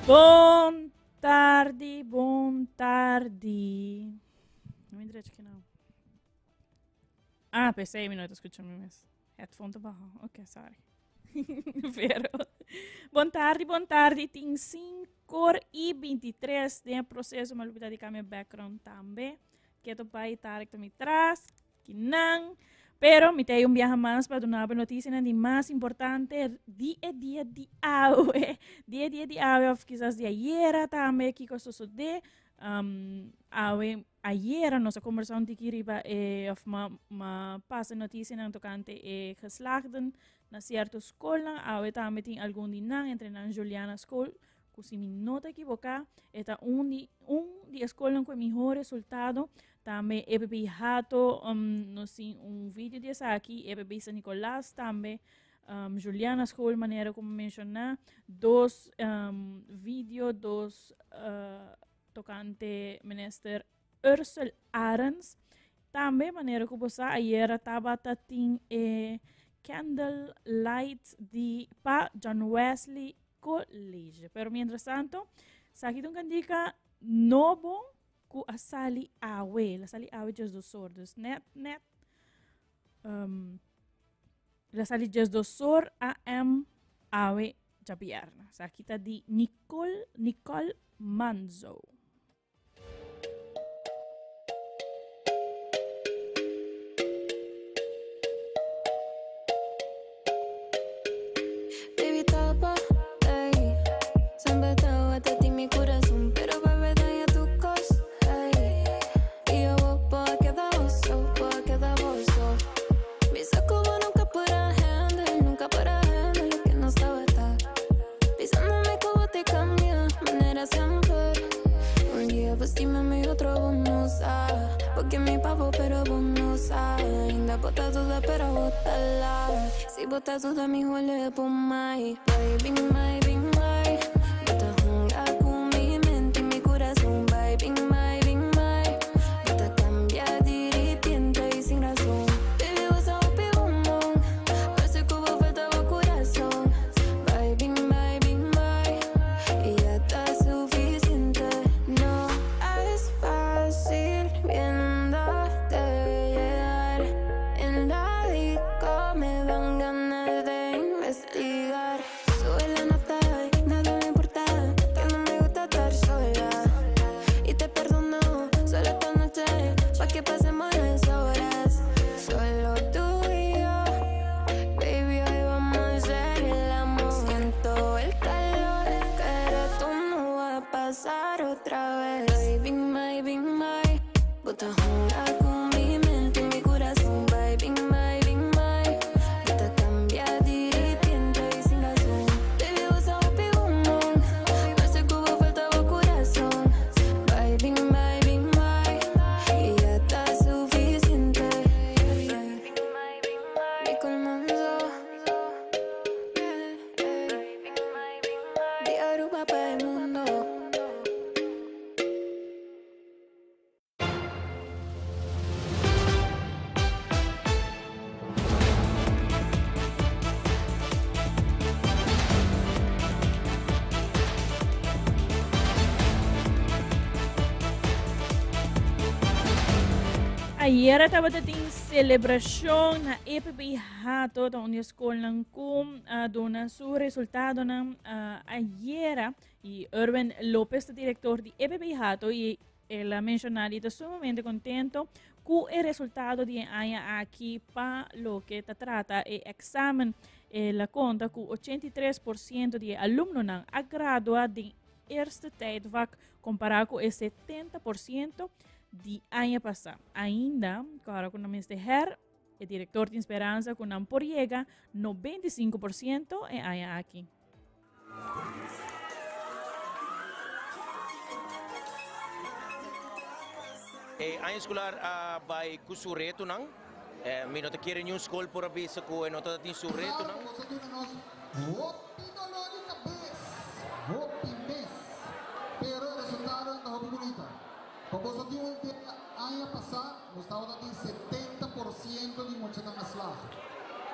Buon tardi, buon tardi. Non mi dice che no. Ah, per 6 minuti ascoltami mes. Headphone te bajo. Ok, sorry. Vero. Buon tardi. Ting 5:23 de processo malubida di cambio background tambe. Keto pai tarik to mitras. Kinang. Pero me tengo un viaje más para una noticia de más importante día de hoy. Día de hoy, o quizás de ayer también, que cosa sucede. Ayer nos conversamos de que riba of ma passa noticia ng tocante geslaagden na cierta escola. Awe también ting algún dinang entre na Juliana School. Se me não te equivocar, esta de escola com melhor resultado. Também EPB Hato, nos vídeo desse aqui, EPB San Nicolás também, Juliana School, maneira como mencionar, dos vídeos tocante minister Ursel Arens, também maneira como você ayer estava tem candle light de pa John Wesley College. Pero mientras tanto, sa kitong kandika nobo ku asali awe. La sali awe just dos sordos. Net. La sali just dos sor am awe japierna. Sa kita di Nicole Manzo. Porque mi pavo, pero vos no sabes. Ainda bota toda, pero bótala. Si bota toda, mi huele por mai. Baby, my. Bota junga con mi mente y mi corazón. Baby, my. Bota cambia de repente y sin razón. Baby, vos sos pibumón. Parece que vos faltaba corazón. Baby, my. Y ya está suficiente. No es fácil viéndote llegar. En la disco me dan ganas de investigar. Sube la nota y nada me importa. Que no me gusta estar sola. Y te perdono solo esta noche, pa' que pasemos las horas. Solo tú y yo, baby, hoy vamos a hacer el amor. Siento el calor, pero tú no va a pasar otra vez. Baby, my. Bota junga con mi mente y mi corazón. Baby, my. Bota cambia de repente y sin razón. Baby, vos sos pibumón. Parece que vos faltaba corazón. Baby, my. Y ya está suficiente. Nicole Manzo. De Aruba para el mundo. Ayer estava tendo celebração na EPB Hato, onde a escola com dona seu resultado na ayer e Urban Lopez, diretor de EPB Hato, e ela mencionou que está sumamente contento com o resultado de año aqui para lo que se trata e examen. Ela conta com 83% de alunos não a graduar de eerste tijdvak comparado com 70% de ano passado. Ainda, agora com o ministério, o diretor de Esperança com a Poriega, 95% é ano aqui. Ang escolar by Kusureto nang minota kira yung school por abisa ko no ta tin sureto nang pero el resultado no es bonito. Como se dio el año pasado, nos estaba dando 70% de mucha de la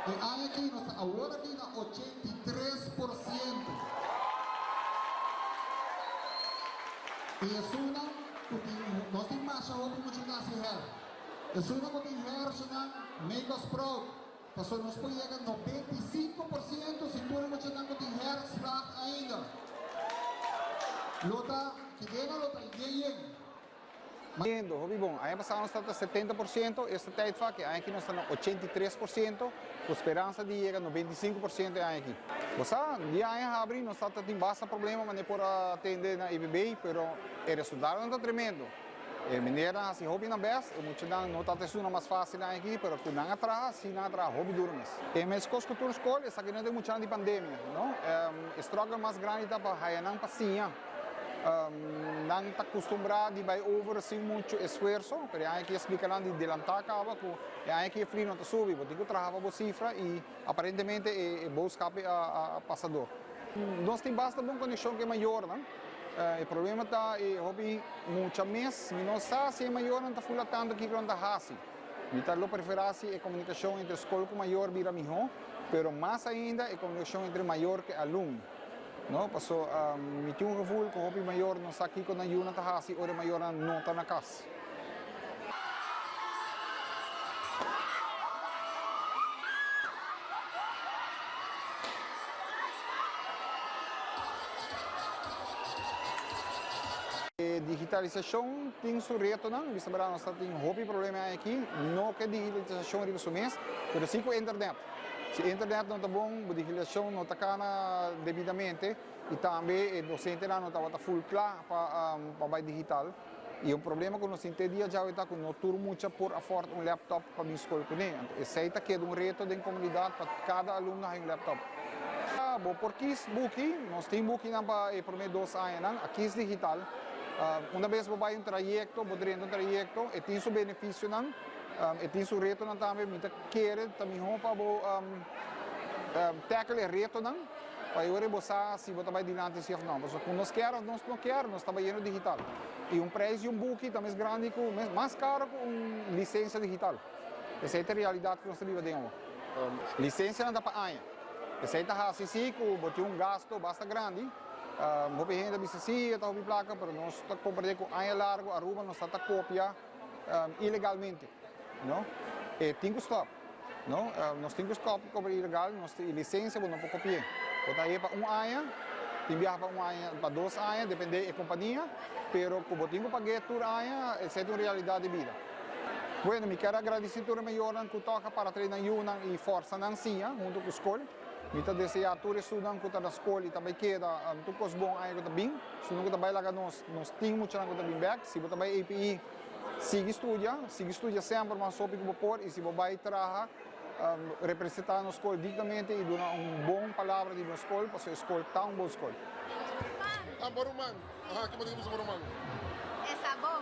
el año aquí nos ahora tiene 83%. E isso não, nós temos mais a roupa muito na her. Isso não tem her, senão make us proud. Então nós podemos chegar a 95% se tudo muito não tem her, slag ainda. Lota, que dena lota, yeng. Lindo, hobby bom. Aí passamos a 70%, esta tijd vaak, aqui nós estamos 83%, com esperança de chegar a 95% aqui. Você, dia aí abre, nós estamos tendo bastante problema, mas não por atender na IBB, mas o resultado não está tremendo. Mineira, assim, hobby na best, muito não está tendo mais fácil aqui, mas quando não atrás, se não atrás, hobby durmas. E mas com cultura escola, essa aqui não tem muito de pandemia, não? Struggle mais grande está para a não passinha. Não está acostumado a over assim muito esforço, mas aí que explica lá de adelantar acaba com aí que frio não está subindo, porque eu trabalho com cifra e aparentemente é bom escape a passador. Nós temos bastante boa condição que é maior, não? O problema está é hobby muitas vezes, não sabe se é maior não está fula tanto que não está fácil. Então a preferência é comunicação entre escola com maior vira melhor, mas mais ainda é comunicação entre maior e aluno. No, passou me tinha gevoel que hobby maior não está aqui com a Yuna Tahasi ou maior não está na casa. Digitalização tem seu reto, não? Vista para nós tem hobby problema aqui, não que digitalização é o mês, mas sim com a internet. Se a internet não está bom, a digitalização não está devidamente e também o docente não está full claro para o digital. E o problema que nós entendemos já é que não turno muito por afford laptop para a minha escola. Esse é um reto da comunidade para cada aluno ter um laptop. Por quis booking, nós temos booking para o primeiro 2 anos, aqui é digital. Uma vez você vai um trajeto, você entra um trajeto, e tem seu benefício, e tem seu reto também, muita querer também para tackle o reto, para eu rebolsar se você vai adiante se não. Mas quando nós queremos, nós trabalhamos digital. E preço booking também grande, mais caro com licença digital. Essa é a realidade que nós vivemos. Licença não dá para ganhar. Essa é a assim, que gasto bastante grande. Vou pegar ainda BCC, está a placa, mas nós estamos comprando com anha largo, Aruba, nós estamos a copiar ilegalmente, não? E tem que stop, não? Nós temos que copiar ilegal, nós temos licença, não podemos copiar. Vou aí para anha, tem viajar para anha, para 2 anhas, depende da companhia, mas como tenho que pagar por anha, essa é uma realidade de vida. Bueno, me quero agradecer a toda a melhora que toca para treinar e força na Ansia, junto com a escola. Mita desejar todos os estudantes que estão na escola e também queda tudo bom aí que está bem. Se não está lá nós temos muito que está bem back. Se você vai API, siga estuda sempre, mas só que você pode. E se você vai trabalhar, representar a escola dignamente e dar bom palavra de escola, porque a escola está uma boa escola. Boruman. Que podemos Boruman? É sabão.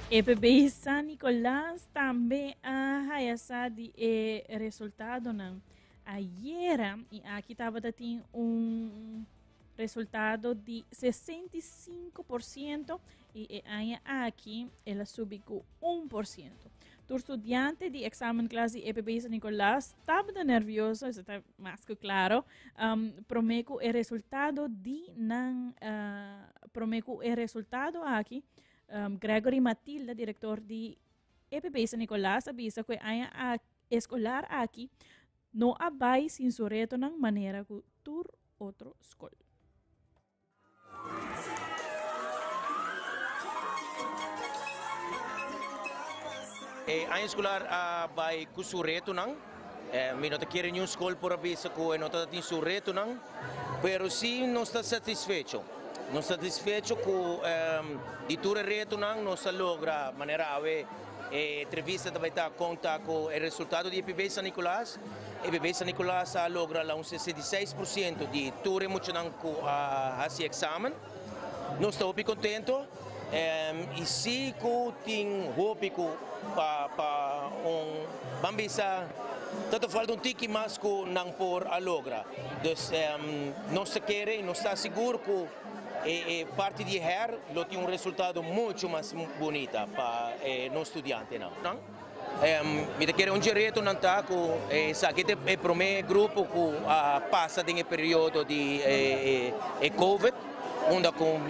EPB San Nicolás também hayasa de resultado não. Ayer e aqui estava tendo resultado de 65% e aqui ela subiu com 1%. O estudante de exame classe EPB San Nicolás estava nervioso, isso está mais que claro. Prometo o resultado de não prometo o resultado aqui. Gregory Matilda, diretor de EPB San Nicolás, avisa que a escolar aqui não vai sem seu reto de maneira que tur outro escola. A escolar vai com seu reto não, me não quer nenhum escola por avisa que não tem seu reto não, pero sim não está satisfeito. Non satisfecho con di ture reto non si logra maneira ave entrevista da vai conta con il risultato di EPB San Nicolás. EPB San Nicolás logra un 66% di ture mucho non a si examen. Non sto più contento e sì che tin hopi pa un bambisa tanto falta tiki mais que não por a logra. Dus não se quer, não está seguro que parte de her lo tem resultado muito mais bonito para no estudante não. Mi quer direito não tá com sa que é para mim grupo que passa em período de Covid, onde com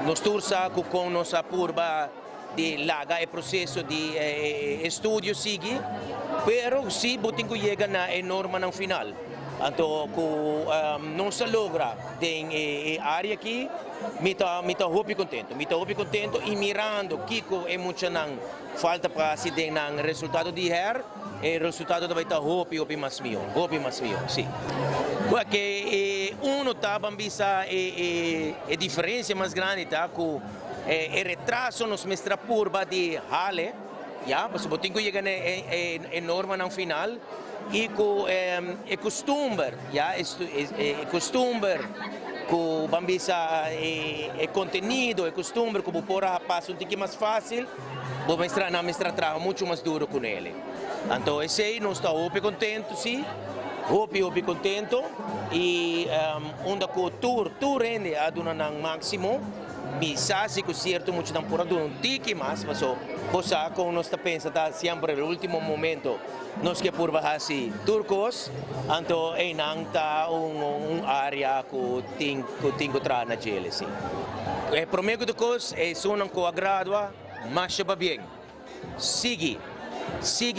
nos tursa com nossa curva de larga o processo de estudo sigue, pero se botem que chega na norma no final. Então, não se logra em área aqui, me está muito contento e mirando Kiko é muito não falta para se ter um resultado de her, e o resultado vai estar hopi mais mio, sim. Porque tá bambisa a diferença mais grande tá com o retraso nos mestra curva de Hale, já, mas botem que chega na norma no final. E com o costume, o costume com bambisa e conteúdo, o costume que por passa um pouquinho mais fácil, vou mostrar na mestra trabalho muito mais duro com ele. Então esse aí nós está muito contento, sim, muito contento e onde o tour rende a dona no máximo. Mi sa si certo muito não por um tique mas cosa com nós está pensando sempre no último momento nós que por baixar assim turcos então é não tá área que tem que tra na gele sim é prometo de coisa é só não co agradua mas va bem sigue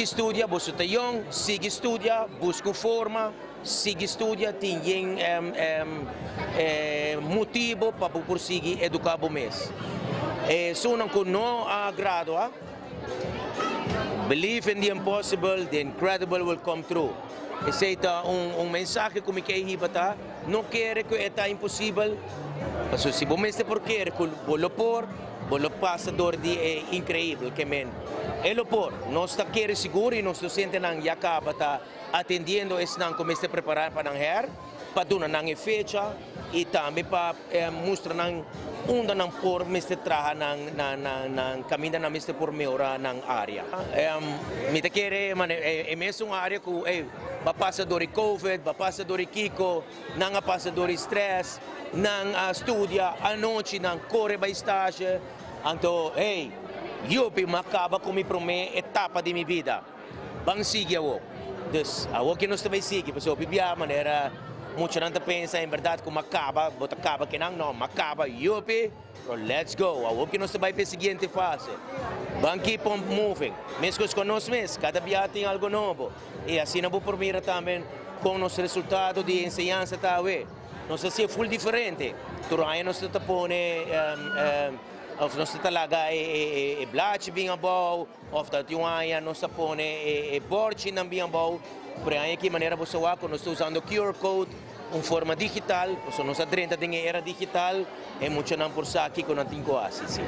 estudia você tá young sigue estudia busca forma sigue estudia tem motivo para prosseguir educar o mês. Se não agradua, believe in the impossible, the incredible will come true. Esse é mensagem que me quer ribata, não quer que é impossível, mas se você por querer que vou passador de incrível que men. É por, nós está querendo seguro e nós se sente não já acaba tá atendendo esse não como se preparar para não her, para dar não fecha e também para mostrar não onde não por mestre traha não caminha não mestre por melhorar na área. Me te quer é mesmo uma área que vai passar do Covid, vai passar do Kiko, não passa do stress, não estuda à noite, não corre para estágio. Então, eu me acaba com a etapa de minha vida. Vamos seguir o dus a que nós também seguir, porque eu bebia maneira muito não pensa em verdade como acaba que não acaba yupi, let's go. A que nós também para a seguinte fase. Vamos keep on moving. Mesmo com nós mesmos, cada dia tem algo novo. E assim não vou prometer também com os resultados de ensinança também. Não sei se é full diferente. Turaya nós está pone of nós talaga blach bem bom, of da tiwaya nós pone borchi não bem bom, por aí que maneira você vai quando nós usando QR code, forma digital, porque nós adrenta tem era digital, é muito não por aqui com não tem coisa assim.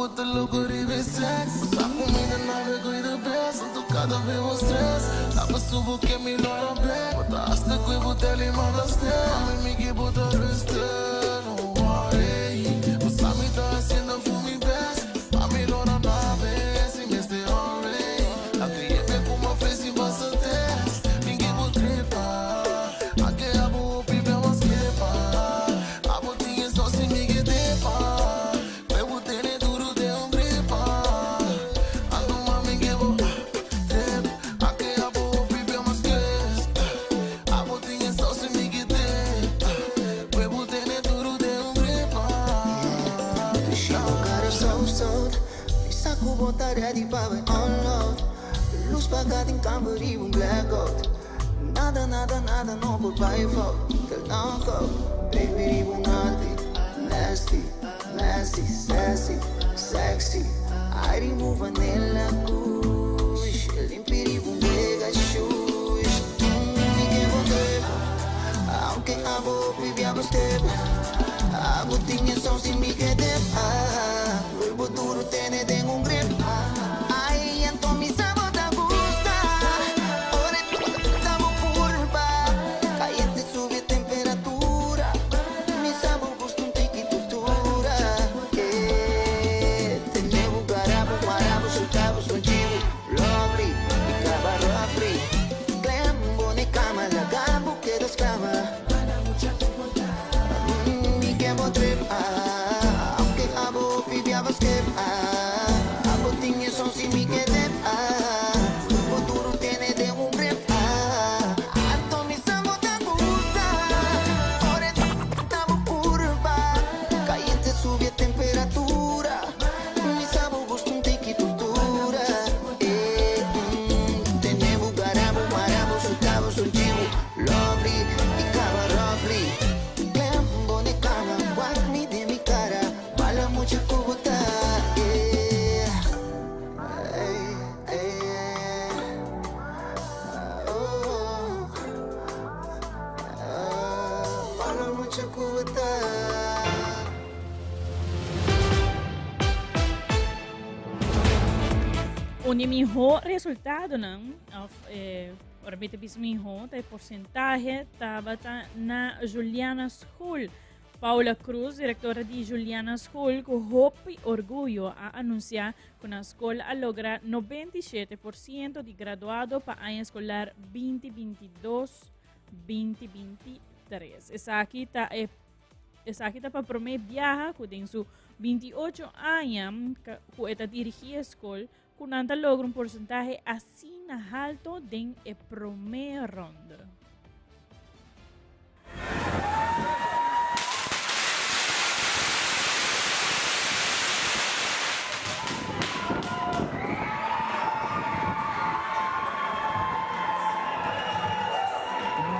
botar louco de ver sexo. Só comida nave cuida bem, sinto cada vez o stress. Dá pra subir que é melhor a bem. Bota hasta que eu botar ali manda step. A mim que botar restar, não worry. Você me tá haciendo for me best. A melhor a nave, se me stay alright. Aqui é bem como a face e passa test. Ninguém vou trepar. Aqui é a boa pibe, mas quepa. A botinha só se me que depa. Tá ready para unload. Luz pagada em câmera e blackout. Nada, não por by fault. Till now go. Baby, nasty, sassy, sexy. I remove vanilla kush. Limpiri mega shoes. Ninguém voltou. Aunque abo, baby, abo step. Abo tinha só se me quedar. Luego duro tiene tengo un grip. Ay, entonces mi sabor te gusta. Ahora estamos curva. Caliente sube temperatura. Mi sabor gusta un tiki cultura. Tenemos garabo, guarabo, soltamos contigo. Lovely, y cabarro free. Glam, bone cama, la gambo queda esclava. Mi quemo trip. Onde miho resultado ng orbita bis miho tay porcentaje tabata na Juliana School. Paula Cruz, diretora de Juliana School, com hope e orgulho a anunciar que a escola a logra 97% de graduado para a escolar 2022-2023. Essa aqui tá para prometer viaja que tem su 28 anos que está dirigir a escola que nanta logra um porcentaje assim alto den a primeira ronda.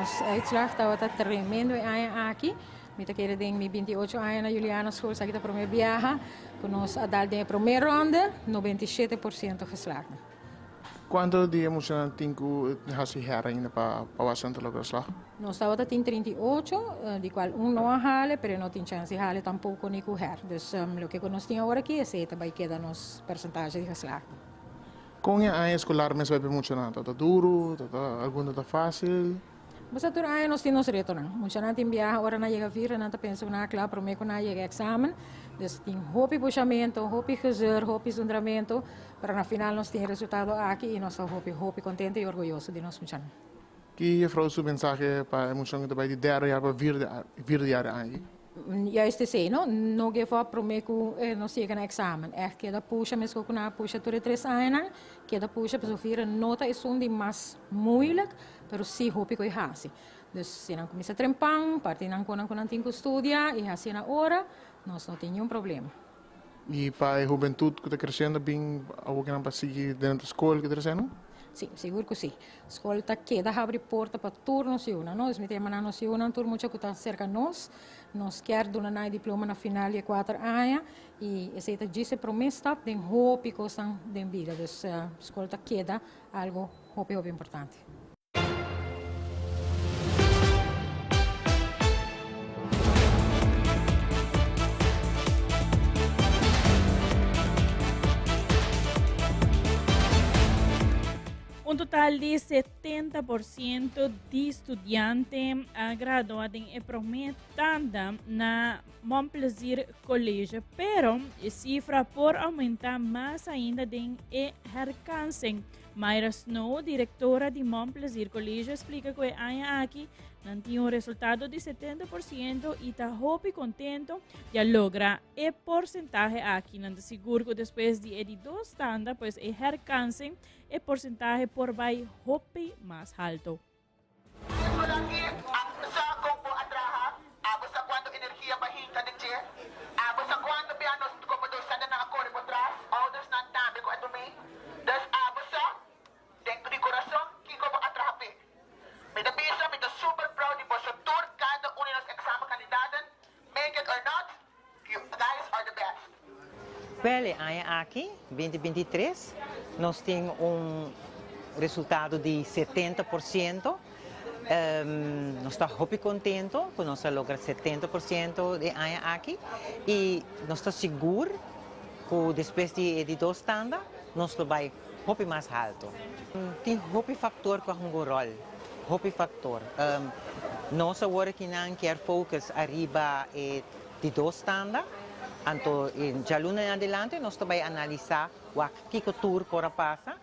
Ons uitslag dat wat tremendo aqui. Mita querer den mi 28 anos na Juliana School, sa kita primeira viaja, com nós a dar de primeira ronda, 97% geslaagd. Quanto de emocionante tinha hasi ainda para pawasan talaga slag? Nós estava tem 38, de qual não hale, pero não tem chance de hale tampouco ni correr. Dus o que nós tinha agora aqui é esse, vai queda nos percentagem de geslaagd. Com a escolar mas vai emocionante, tá duro, tá alguma tá fácil. Basta tur ay nos tinos reto na. Mucha natin biyahe ora na llega vir na ta penso na kla promeco na llega examen. Dus tem hopi puxamento, hopi gezeur, hopi zundramento para na final nos tem resultado aqui e nós hopi contente e orgulhoso de nós mucha. Que vrouw su mensaje para emoção que vai de derde jaar para vierde jaar aan. Juist is no, no give up promeco nos chega na examen. Que da puxa mesmo com na puxa tur 3 anos, que da puxa para sofrer nota é um de mais moeilijk. Pero sí, hopi ko ihasi. Dus sinang kumisa trempang, parte nang kunang tinko estudia, ihasi na hora, nós não tem nenhum problema. E para a juventude que está crescendo, bem, algo que não passa dentro da escola que está crescendo? Sim, seguro que sim. A escola está queda abre porta para turnos e uma. Nós metemos na nossa uma turno muito que está cerca de nós quer donar diploma na final de 4 anos e esse está disse promessa de hopi que estão de vida. Dus a escola está queda algo hopi importante. Un total de 70% de estudiantes graduados em prometanda na Montplaisir College, pero a cifra por aumentar mais ainda em herkansen. Mayra Snow, diretora de Montplaisir College, explica que há aqui não tinha um resultado de 70% e está muito contente de lograr e porcentagem aqui. Não é seguro que depois de 2 standards, pues o herkansen e porcentagem por vai muito mais alto. Well, aqui, 2023, nós temos resultado de 70%. Nós estamos muito contentes que nós logramos 70% de aqui e nós estamos seguros que depois de 2 standards, nós vamos muito mais alto. Tem muito fator que jogam rol, muito fator. Nós agora que não quer focar arriba de 2 standards. Anto de aluno em adelante, nós também analisar o que tour por passa,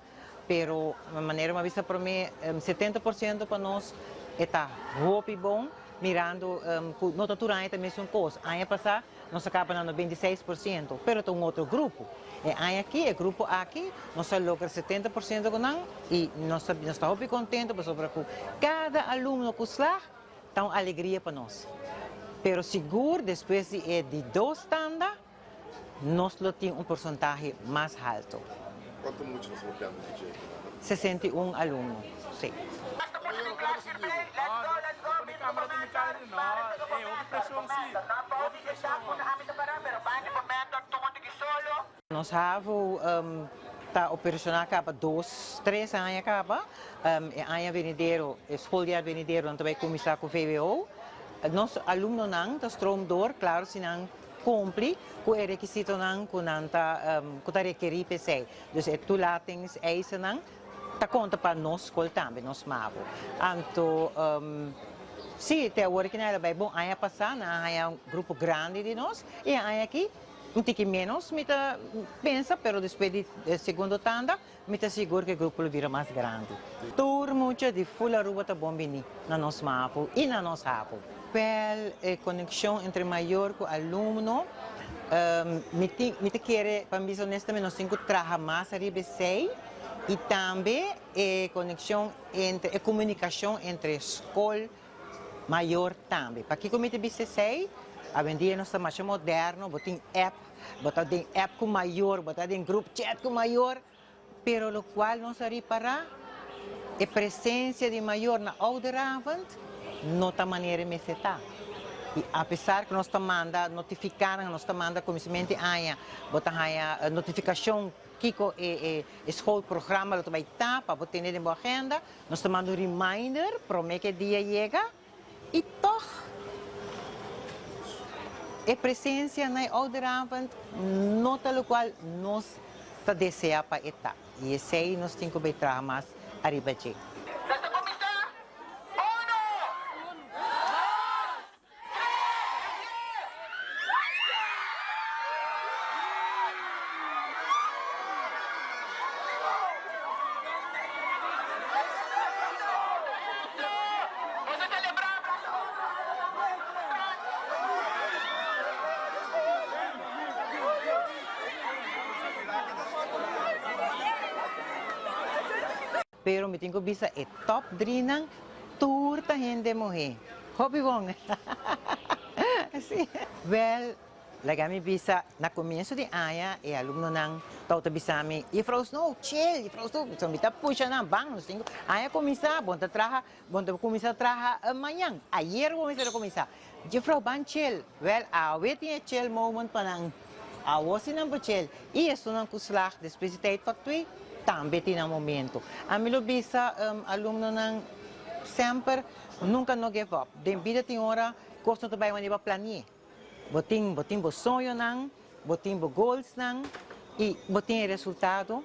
pero de maneira uma vista para mim 70% para nós está muito bom, mirando no tour ainda também é uma coisa. Aí passar nós acabamos dando 26%, pero tem outro grupo. E aí aqui, o grupo aqui, nós logramos 70% com não e nós estamos muito contentes porque cada aluno que está, dá uma alegria para nós. Pero seguro, depois de 2 standards, nós temos porcentagem mais alto. Quanto muito nós vamos ter, DJ? 61 alunos, sim. Nós temos está operacional para 2, 3 anos acaba. Ano venideiro, escola venideiro, nós vamos começar com o VWO. Nos alunos não estão door, claro, se não cumpre com o requisito não que está requerido para si. Então, tu lá tens isso não, está conta para nós escola também, nós mavo. Então, sim, até agora que não é bom, aí passar, há um grupo grande de nós e aí aqui um pouquinho menos, me pensa, pero depois do segundo tanda, me seguro que o grupo vira mais grande. Tur muito de full rua tá bom bem na nosso mapa e na nossa rabo. A conexão entre maior e aluno, me quer, para mim honestamente, nós temos que trabalhar mais a RBC e também a conexão entre a comunicação entre escola maior também. Para que como te BCC, a vendia nós está mais moderno, botem app com maior, botem grupo chat com maior, pero lo qual nós reparar a presença de maior na Ouderavond não está maneira de está. E apesar que nós manda notificar, nós manda conhecimento botar a notificação que o escola programa vai estar para botar na boa agenda, nós manda reminder para que dia chega e toch a presença na Ouderavond nota o qual nós está deseja para estar. E esse aí nós temos que trabalhar mais arriba de. Pero me tenho vista é top 3 nang tour ta gente morrer. Hobby bom. Sim. Well, lagami bisa na começo de ano e aluno nang tauta bisami. E Frau Snow, chill, Frau Snow, so mita puxa na bang, nós tenho. Aya começar, bonta começar traha amanhã. Ayer começar começar. De Frau ban chill. Well, tinha chill moment pa nang awosin nang chill. E isso nang kuslag, depois de tijd factory. Também tem um momento. A minha bisa aluno não sempre nunca não give up. Dem vida tem hora costa também onde vai planear. Botim bo sonho não, botim bo goals não e botim resultado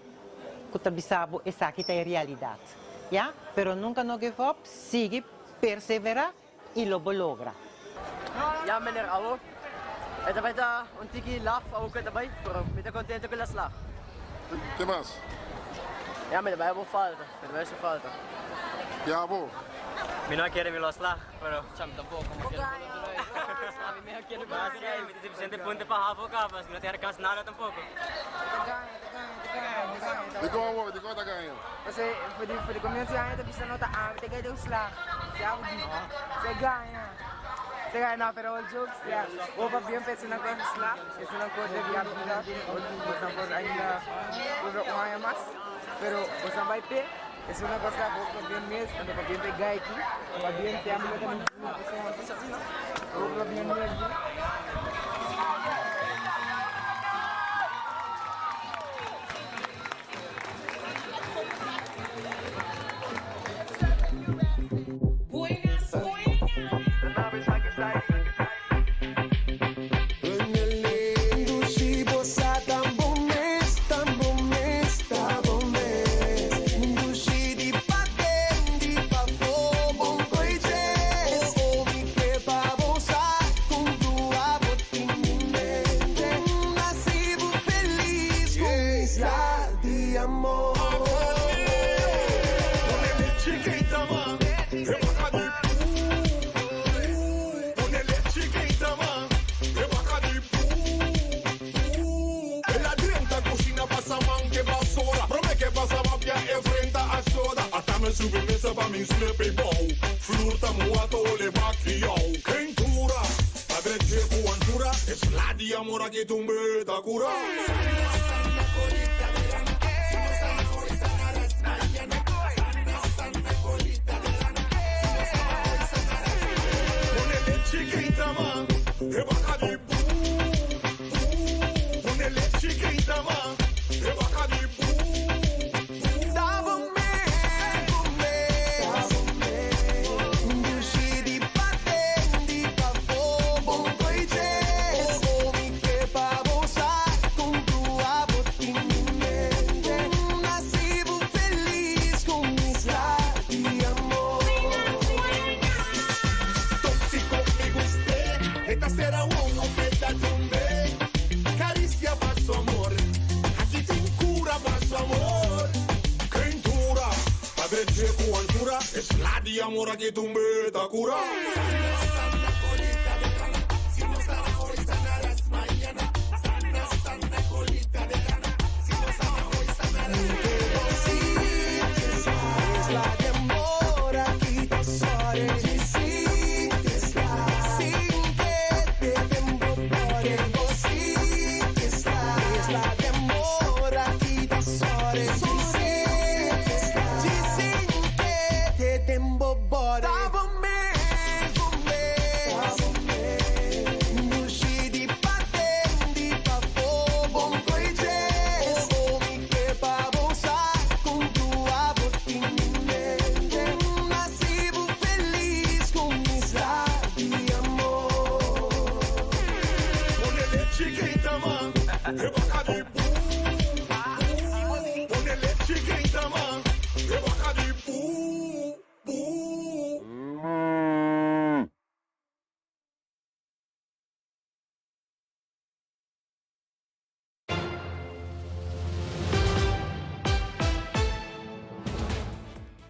kutabisabo esa kita é realidade. Ya, pero nunca no give up, sigue, persevera y lo logra. Ja, meneer Awo. Het is een tiki laf, ook het erbij, pero met de contento con la slag. ¿Qué más? Ja, met de Bijbel falta, met de Bijbel falta. Ya, vos. Mi no quiere mi lo slag, pero cham tampoco como quiere. Mi no quiere más, mi suficiente punto para Havo capas, no te alcanza nada tampoco. ¿De cómo vos? ¿De cómo te caen? Kasi for the community ay ito bisa nota ang tigay daw slag. Siya ako di. Segaya. Segaya na pero all jokes. Yeah. O pa bien petse na ko slag. Eso na ko de via vida. O por ay na uso ko ay mas. Pero o sa bay pe. Eso na ko sa ko pa bien mes, ano pa bien pe gay ki. Pa bien te amo na ni. O pa bien mes. Sobremesa para mi sleepy bow. Fruta muato le bacchiao. Quentura. Padre Checo Antura. Es la di amor que tumbe da cura. Ponele chiquita man. E baja de bu. Ponele chiquita man. E baja de bu. Es la di amor que tumbe da cura.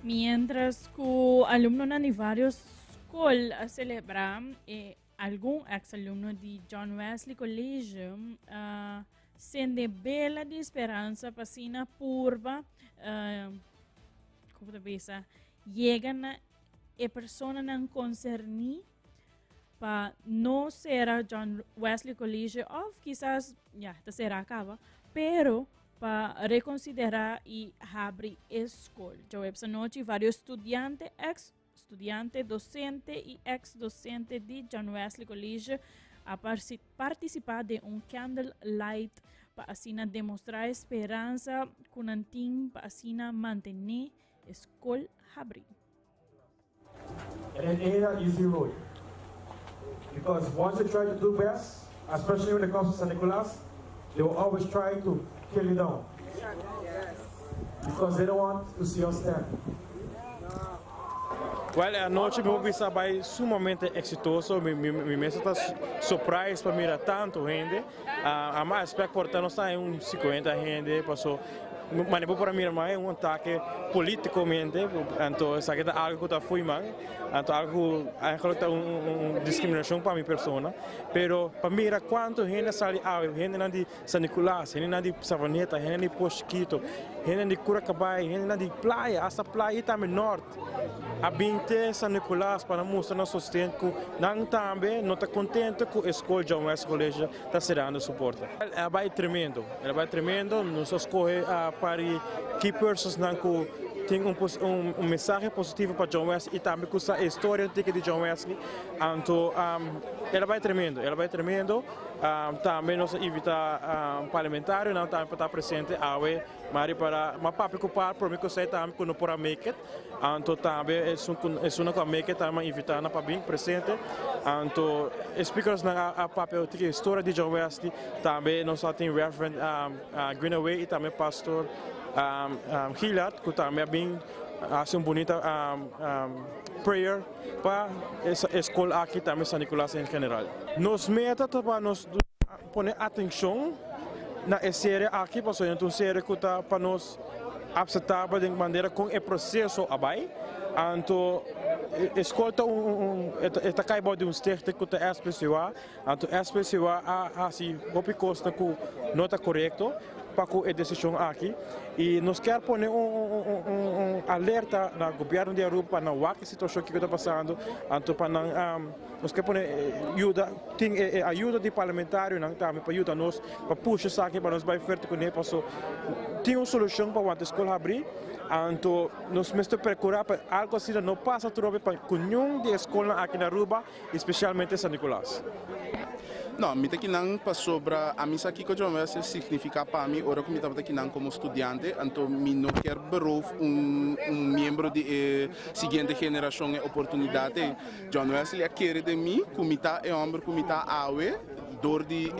Mientras que alumnos de varios escuelas celebran algún ex-alumno de John Wesley College sende bela de esperança para sina purba como te llegan a persona não concerni para não ser John Wesley College of quizás ya será acaba pero para reconsiderar y abrir escuela. Yo esta noche varios estudiantes, ex-estudiantes, docentes y ex-docentes de John Wesley College a participar de un candle light para así demonstrar esperanza con un team para así mantener escuela abrir. And it ain't an easy road. Because once you try to do best, especially when it comes to San Nicolas, they will always try to kill you down. because they don't want to see us stand. Well, a noite meu bisa vai sumamente exitoso, me está surprise para mirar tanto gente. A mais aspecto portanto está em 50 gente, passou. Mas depois para mim é ataque politicamente, então isso aqui é algo que está fui mal, então algo é uma discriminação para minha pessoa. Pero para mim quanto gente sai gente não de San Nicolás, gente não de Savaneta, gente de Posquito, gente de Curacabai, gente não de praia, essa praia também norte. A 20 San Nicolás para mostrar nosso sustento que não também não está contente com a escola de West College está se dando suporte. Ela vai tremendo, nós escolhe para que pessoas não tem mensagem positivo para John Wesley e também com a história antiga de John Wesley. Então, ela vai tremendo. Também nós evita parlamentário não também para estar presente mas para mas para preocupar por mim que sei também que não para make it. Então também é uma make it também evitar para bem presente. Então speakers na papel de história de John Wesley também nós tem Reverend Greenaway e também pastor Hilliard que também bem assim bonita prayer para essa escola aqui também San Nicolás em geral. Nos meta para nós poner atenção na série aqui passou então série que tá para nós aceitar de maneira com o processo abai. Então escolta esta caiba de sterte que é especial, então especial assim hopi costa que não está correto para a decisão aqui e nós quer poner alerta no governo de Europa na que situação que está passando então para nós quer poner ajuda de parlamentário não também para ajudar nós para puxar isso aqui para nós vai ferto com ele passou tem uma solução para a escola abrir então nós temos que procurar para algo assim não passa trobe para nenhum de escola aqui na Aruba especialmente San Nicolás. Não, me aqui não para sobre a missa aqui que eu vejo significa para mim, ora que me estava aqui não como estudante, então me não quero berou membro de seguinte geração de oportunidade. John Wesley quer de mim, como está é homem como está awe, door de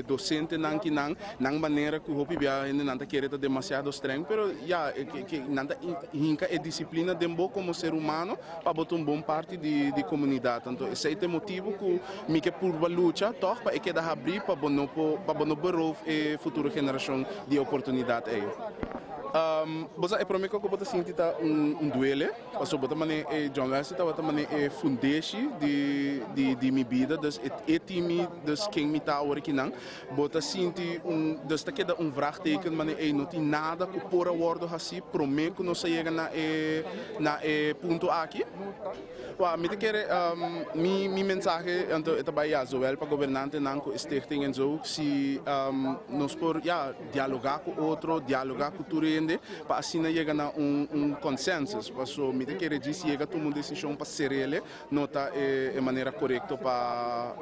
docente não maneira que o hopi bia não tá querendo demasiado streng, pero já que não tá hinca é disciplina de como ser humano para botar bom parte de comunidade. Então esse é o motivo que me que por luta toch para que da abrir para bono beroof futura geração de oportunidade aí. Bosa é para mim que eu boto sentir duele, passou botar mané John Wesley tá botar mané fundeixe de minha vida, das time das quem me tá agora aqui não, bota sentir das tá que dá vraagteken mané não tem nada que por acordo assim, prometo que não se chega na ponto aqui. Me te quer mi mensagem então é também zowel para governante não com stichting en zo se nós por dialogar com outro, dialogar com tudo para assim chegar a consenso, porque me te quer dizer chega a uma decisão para ser ele, não tá de maneira correta para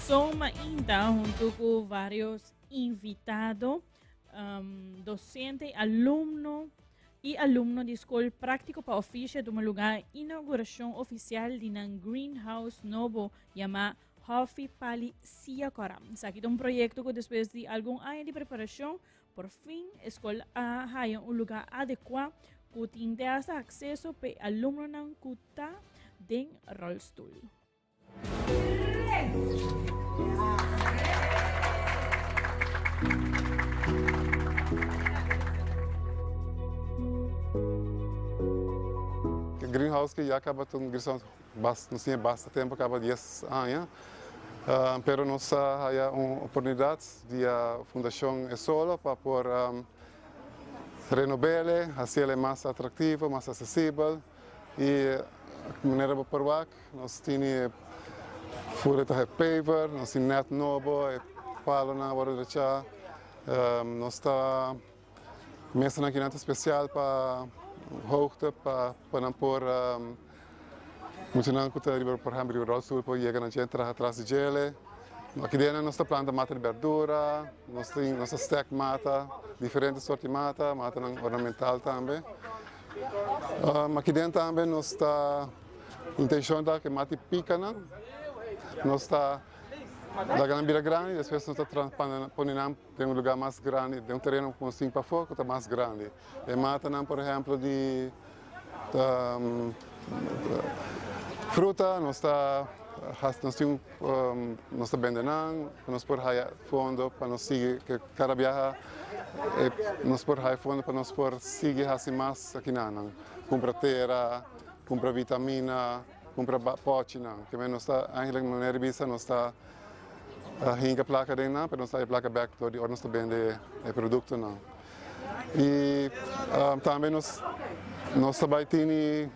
Soma ainda junto com vários invitados, docente, aluno e aluno de escola prático para oficiar de um lugar inauguração oficial de um greenhouse novo chamado Hofi Pali Siakora. Aqui é um projeto que depois de algum ano de preparação, por fim, a escola tem um lugar adequado que tem acesso para alunos que estão em rollstool. Greenhouse que já acaba de não tinha bastante tempo, acaba 10 anos, pero nós há uma oportunidade de a fundação é solo para por renovar, fazer mais atrativo, mais acessível e de maneira para nós temos fora de paver, nós temos net novo, palo na hora de chá, nós está mesa aqui nada especial para hoogte para pôr muito não que está por exemplo o rosto para chegar na gente atrás de gele Aqui dentro nós planta mata de verdura, nós temos stack mata, diferentes sortes de mata ornamental também. Aqui dentro também nós está intenção que mata pica, nós está da grande grande, depois nós está ponindo em um lugar mais grande, de um terreno com 5 para fora, está mais grande. E mata, por exemplo, de fruta, nós está vendendo, nós por aí fundo para nós seguir que cada viaja, nós por aí fundo para nós por seguir assim mais aqui não, compra terra, compra vitamina, compra pote não, que nós está eigenlijk não é revista, nós está hinga placa dentro não, para nós está placa back to nós está vende produto não. E também nós também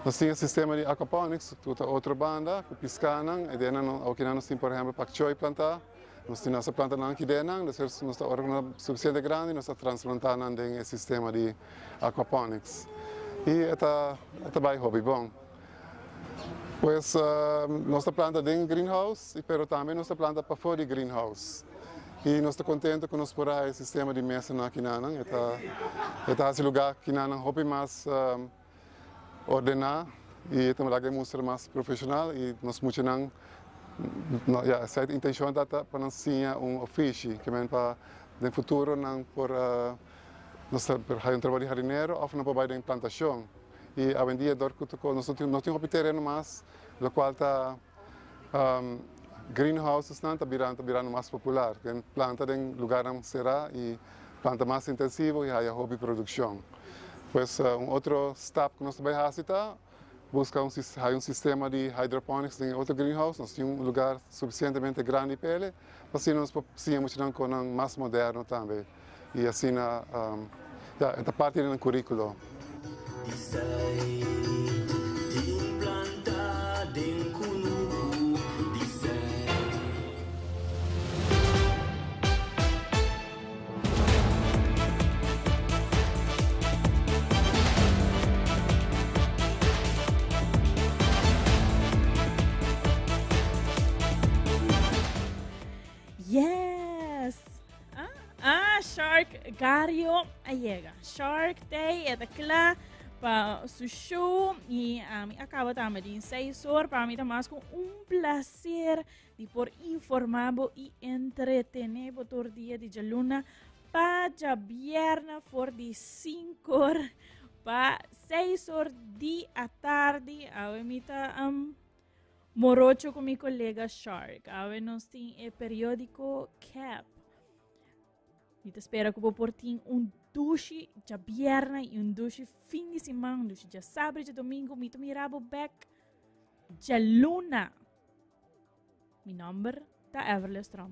nós temos sistema de aquaponics, outra banda, com piscana, e dentro aqui nós temos, por exemplo, pakchoy plantar, nós temos essa planta aqui dentro, depois nós estamos orando suficiente grande, nós estamos transplantando em sistema de aquaponics. E é bem hobby bom. Pois nós planta dentro do greenhouse, mas também nós planta para fora do greenhouse. E nós estamos contentes com o sistema de mesa aqui dentro, é esse lugar que nós hobby mais ordenar e também lá mostrar mais profissional e nós muito não essa intenção da para nós tinha ofício que vem para no futuro não por nós fazer trabalho de jardineiro ou não para em plantação e a vendia nós temos terreno mais o qual está greenhouses não está virando mais popular que planta em lugar será e planta mais intensivo e há hobby produção. Pues outro step que nós também fazemos buscar um sistema de hydroponics em outro greenhouse. Nós temos lugar suficientemente grande para ele, assim nós podemos com um mais moderno também. E assim, é parte do currículo. Yes! Shark Gario Ayega. Shark Day é daquela para o show e acaba também de 6 horas para mim também com prazer de por informar e entretener por dia de luna para viernes for de 5 horas para 6 horas da tarde a mita morocho com meu colega Shark. A nós tem o periódico Cap. E te espero que por ti duche de viernes e duche fim de semana, duche de sábado e de domingo, me mirabo back de luna. Mi nome é Everly Strom.